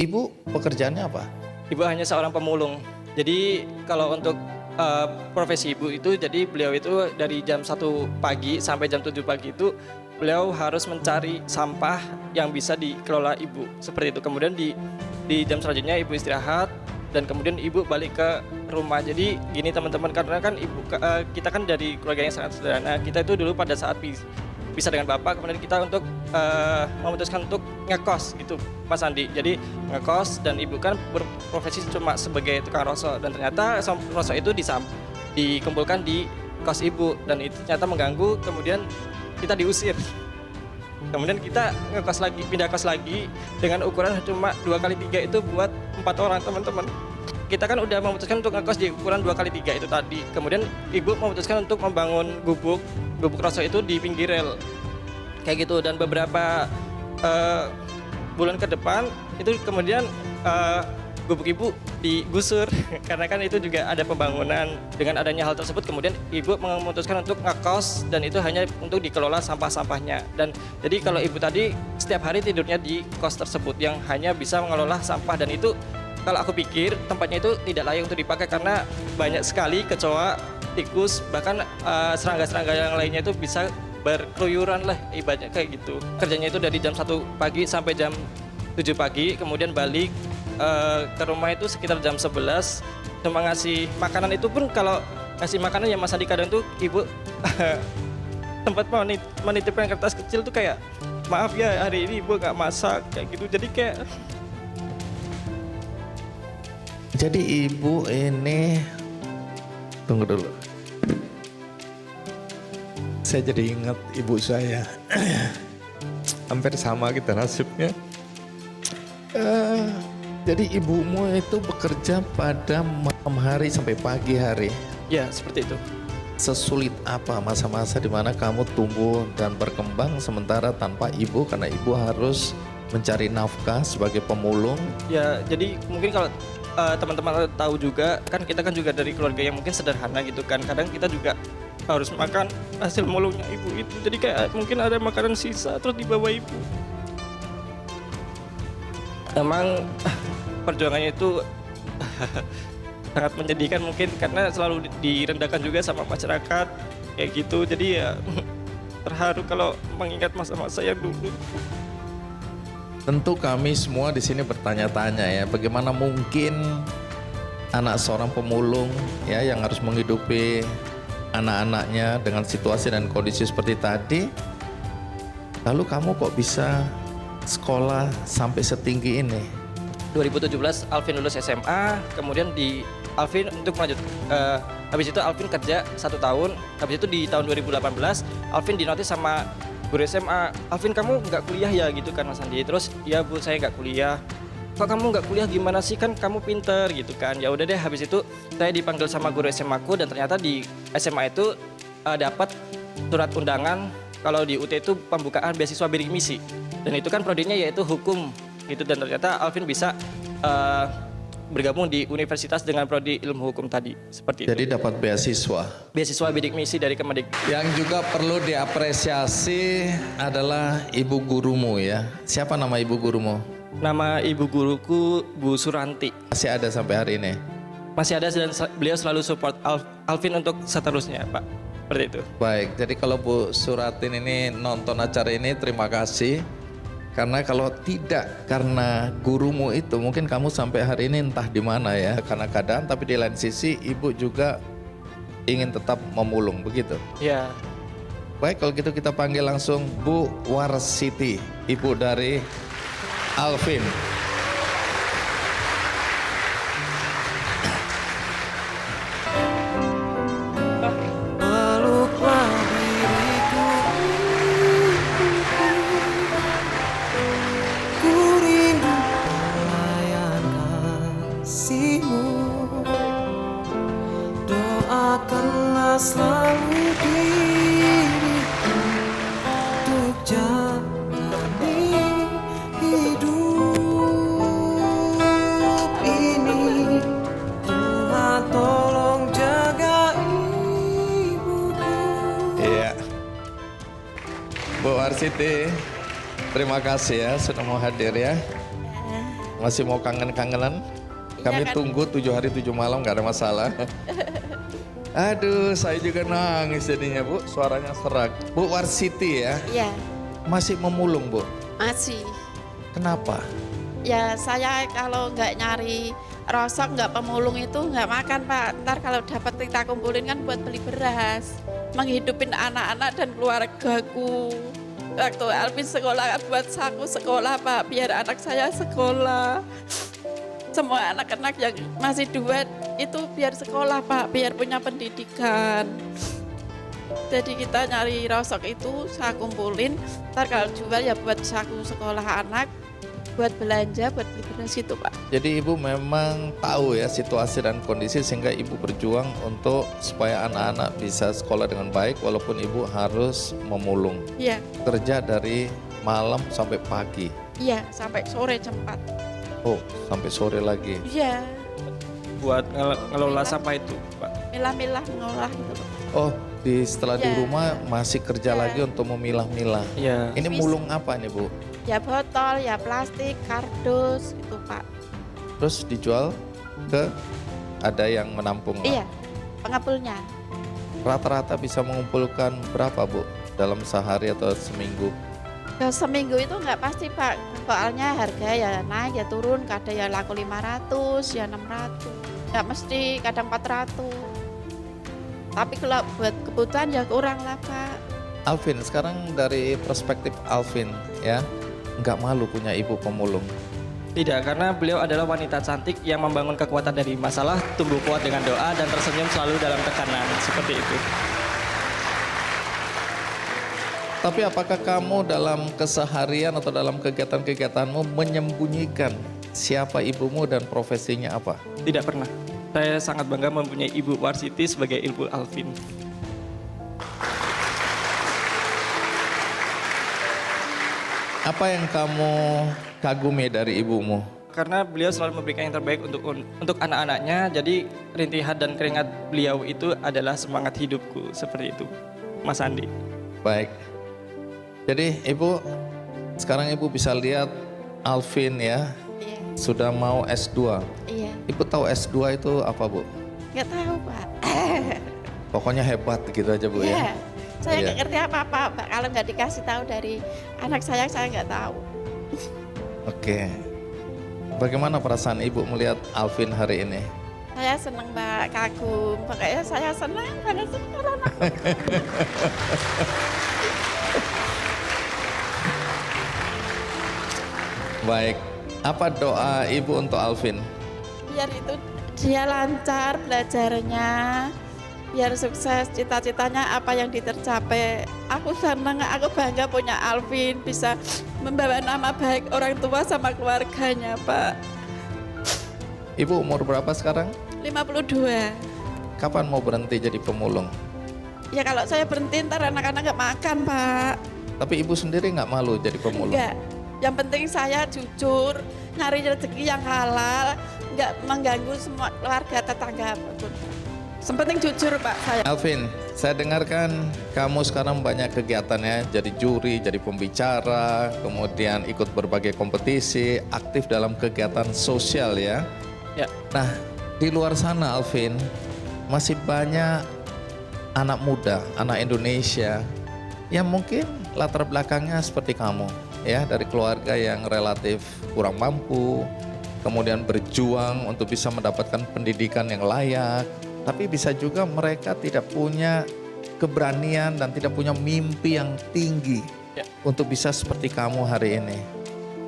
Ibu pekerjaannya apa? Ibu hanya seorang pemulung. Jadi kalau untuk profesi ibu itu, jadi beliau itu dari jam 1 pagi sampai jam 7 pagi itu beliau harus mencari sampah yang bisa dikelola ibu. Seperti itu. Kemudian di jam selanjutnya ibu istirahat dan kemudian ibu balik ke rumah. Jadi gini teman-teman, karena kan kita kan dari keluarga yang sangat sederhana. Kita itu dulu pada saat bisa dengan bapak, kemudian kita untuk memutuskan untuk ngekos gitu Mas Andi. Jadi ngekos dan ibu kan berprofesi cuma sebagai tukang rosok, dan ternyata rosok itu dikumpulkan di kos ibu dan itu ternyata mengganggu, kemudian kita diusir. Kemudian kita ngekos lagi, pindah kos lagi dengan ukuran cuma 2x3 itu buat 4 orang teman-teman. Kita kan udah memutuskan untuk ngekos di ukuran 2x3 itu tadi. Kemudian ibu memutuskan untuk membangun gubuk rosok itu di pinggir rel. Kayak gitu, dan beberapa bulan ke depan itu kemudian gubuk ibu digusur karena kan itu juga ada pembangunan. Dengan adanya hal tersebut kemudian ibu memutuskan untuk ngekos dan itu hanya untuk dikelola sampah-sampahnya. Dan jadi kalau ibu tadi setiap hari tidurnya di kos tersebut yang hanya bisa mengelola sampah, dan itu kalau aku pikir tempatnya itu tidak layak untuk dipakai karena banyak sekali kecoa, tikus, bahkan serangga-serangga yang lainnya itu bisa berkeluyuran lah ibaratnya kayak gitu. Kerjanya itu dari jam 1 pagi sampai jam 7 pagi, kemudian balik ke rumah itu sekitar jam 11. Cuma ngasih makanan itu pun kalau ngasih makanan ya Mas Andi, kadang tuh ibu tempat menitipkan kertas kecil tuh kayak, maaf ya hari ini ibu nggak masak kayak gitu. Jadi ibu ini, tunggu dulu. Saya jadi ingat ibu saya. Hampir sama kita nasibnya. Jadi ibumu itu bekerja pada malam hari sampai pagi hari. Ya seperti itu. Sesulit apa masa-masa di mana kamu tumbuh dan berkembang sementara tanpa ibu, karena ibu harus mencari nafkah sebagai pemulung? Ya jadi mungkin kalau teman-teman tahu juga kan, kita kan juga dari keluarga yang mungkin sederhana gitu kan. Kadang kita juga harus makan hasil mulungnya ibu itu. Jadi kayak mungkin ada makanan sisa terus dibawa ibu. Emang perjuangannya itu sangat menyedihkan mungkin karena selalu direndahkan juga sama masyarakat kayak gitu. Jadi ya terharu kalau mengingat masa-masa yang dulu. Tentu kami semua di sini bertanya-tanya ya, bagaimana mungkin anak seorang pemulung ya yang harus menghidupi anak-anaknya dengan situasi dan kondisi seperti tadi, lalu kamu kok bisa sekolah sampai setinggi ini? 2017 Alvin lulus SMA, kemudian di Alvin untuk lanjut, habis itu Alvin kerja 1 tahun, habis itu di tahun 2018 Alvin dinotis sama guru SMA, Alvin kamu nggak kuliah ya gitu kan Mas Andi. Terus ya bu saya nggak kuliah. Kok kamu nggak kuliah, gimana sih, kan kamu pinter gitu kan. Ya udah deh, habis itu saya dipanggil sama guru SMA aku, dan ternyata di SMA itu dapat surat undangan kalau di UT itu pembukaan beasiswa bidik misi, dan itu kan prodinya yaitu hukum gitu. Dan ternyata Alvin bisa bergabung di universitas dengan prodi ilmu hukum tadi, seperti itu. Jadi dapat beasiswa bidik misi dari Kemendikbud. Yang juga perlu diapresiasi adalah ibu gurumu ya. Siapa nama ibu gurumu? Nama ibu guruku Bu Suranti. Masih ada sampai hari ini? Masih ada, dan beliau selalu support Alvin untuk seterusnya Pak. Seperti itu. Baik, jadi kalau Bu Suratin ini nonton acara ini, terima kasih. Karena kalau tidak karena gurumu itu, mungkin kamu sampai hari ini entah di mana ya, karena keadaan. Tapi di lain sisi ibu juga ingin tetap memulung, begitu? Ya. Baik, kalau gitu kita panggil langsung Bu Warsiti, ibu dari Alvin. Doakanlah selalu diriku untuk jalani hidup ini. Tuhan tolong jaga ibuku. Iya, Bu Warsiti, terima kasih ya sudah mau hadir ya. Masih mau kangen-kangenan? Kami kan? tunggu 7 hari 7 malam, nggak ada masalah. Aduh, saya juga nangis jadinya Bu, suaranya serak. Bu Warsiti ya, Iya, masih memulung Bu. masih. Kenapa? Ya saya kalau nggak nyari rosok, nggak pemulung itu nggak makan Pak. Ntar kalau dapat kita kumpulin kan buat beli beras. Menghidupin anak-anak dan keluargaku. Waktu Alvin sekolah kan buat saku sekolah Pak, biar anak saya sekolah. Semua anak-anak yang masih duet itu biar sekolah Pak, biar punya pendidikan. Jadi kita nyari rosok itu saya kumpulin, ntar kalau jual ya buat saku sekolah anak, buat belanja, buat beli beras itu Pak. Jadi Ibu memang tahu ya situasi dan kondisi sehingga Ibu berjuang untuk supaya anak-anak bisa sekolah dengan baik walaupun Ibu harus memulung. Iya, Kerja dari malam sampai pagi. iya sampai sore jam 4. Oh, sampai sore lagi. Iya, Buat ngelola sampah itu, Pak. milah-milah mengolah gitu Pak. Oh, setelah di Ya. rumah masih kerja Ya. lagi untuk memilah-milah. Iya. Ini mulung apa nih Bu? Ya botol, ya plastik, kardus itu Pak. Terus dijual ke ada yang menampung. Iya, pengepulnya. Rata-rata bisa mengumpulkan berapa Bu dalam sehari atau seminggu? Ya, seminggu itu nggak pasti Pak, soalnya harga ya naik ya turun, kadang ya laku 500, ya 600, nggak mesti kadang 400. Tapi kalau buat kebutuhan ya kurang lah Pak. Alvin, sekarang dari perspektif Alvin ya, nggak malu punya ibu pemulung. Tidak, karena beliau adalah wanita cantik yang membangun kekuatan dari masalah, tumbuh kuat dengan doa, dan tersenyum selalu dalam tekanan. Seperti itu. Tapi apakah kamu dalam keseharian atau dalam kegiatan-kegiatanmu menyembunyikan siapa ibumu dan profesinya apa? Tidak pernah. Saya sangat bangga mempunyai Ibu Warsiti sebagai Ibu Alvin. Apa yang kamu kagumi dari ibumu? Karena beliau selalu memberikan yang terbaik untuk anak-anaknya, jadi rintihan dan keringat beliau itu adalah semangat hidupku. Seperti itu, Mas Andi. Baik. Jadi ibu, sekarang ibu bisa lihat Alvin ya, Iya, sudah mau S2. iya, Ibu tahu S2 itu apa Bu? nggak tahu Pak. Pokoknya hebat gitu aja Bu Iya, ya. saya Iya. nggak ngerti apa-apa Pak. Kalau nggak dikasih tahu dari anak saya nggak tahu. Oke. Bagaimana perasaan ibu melihat Alvin hari ini? Saya seneng Mbak, kagum. Pokoknya saya senang banget sekarang. Baik. Apa doa ibu untuk Alvin? Biar itu dia lancar belajarnya, biar sukses cita-citanya apa yang ditercapai. Aku senang, aku bangga punya Alvin, bisa membawa nama baik orang tua sama keluarganya Pak. Ibu umur berapa sekarang? 52. Kapan mau berhenti jadi pemulung? Ya kalau saya berhenti ntar anak-anak nggak makan Pak. Tapi ibu sendiri nggak malu jadi pemulung? Enggak. Yang penting saya jujur, nyari rezeki yang halal, nggak mengganggu semua keluarga tetangga apapun. Sepenting jujur Pak saya. Alvin, saya dengarkan kamu sekarang banyak kegiatan ya, jadi juri, jadi pembicara, kemudian ikut berbagai kompetisi, aktif dalam kegiatan sosial ya. Ya. Nah, di luar sana Alvin, masih banyak anak muda, anak Indonesia yang mungkin latar belakangnya seperti kamu ya, dari keluarga yang relatif kurang mampu, kemudian berjuang untuk bisa mendapatkan pendidikan yang layak, tapi bisa juga mereka tidak punya keberanian dan tidak punya mimpi yang tinggi Ya. untuk bisa seperti kamu hari ini.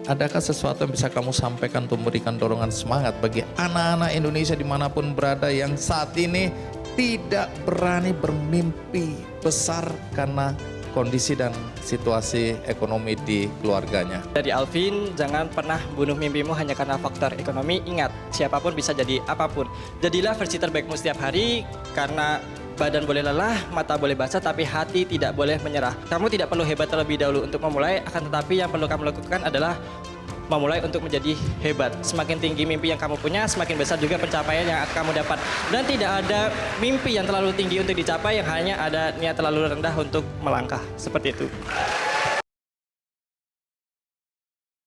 Adakah sesuatu yang bisa kamu sampaikan untuk memberikan dorongan semangat bagi anak-anak Indonesia dimanapun berada yang saat ini tidak berani bermimpi besar karena kondisi dan situasi ekonomi di keluarganya? Dari Alvin, jangan pernah bunuh mimpimu hanya karena faktor ekonomi. Ingat, siapapun bisa jadi apapun. Jadilah versi terbaikmu setiap hari, karena badan boleh lelah, mata boleh basah, tapi hati tidak boleh menyerah. Kamu tidak perlu hebat terlebih dahulu untuk memulai, akan tetapi yang perlu kamu lakukan adalah memulai untuk menjadi hebat. Semakin tinggi mimpi yang kamu punya, semakin besar juga pencapaian yang akan kamu dapat. Dan tidak ada mimpi yang terlalu tinggi untuk dicapai, yang hanya ada niat terlalu rendah untuk melangkah. Seperti itu.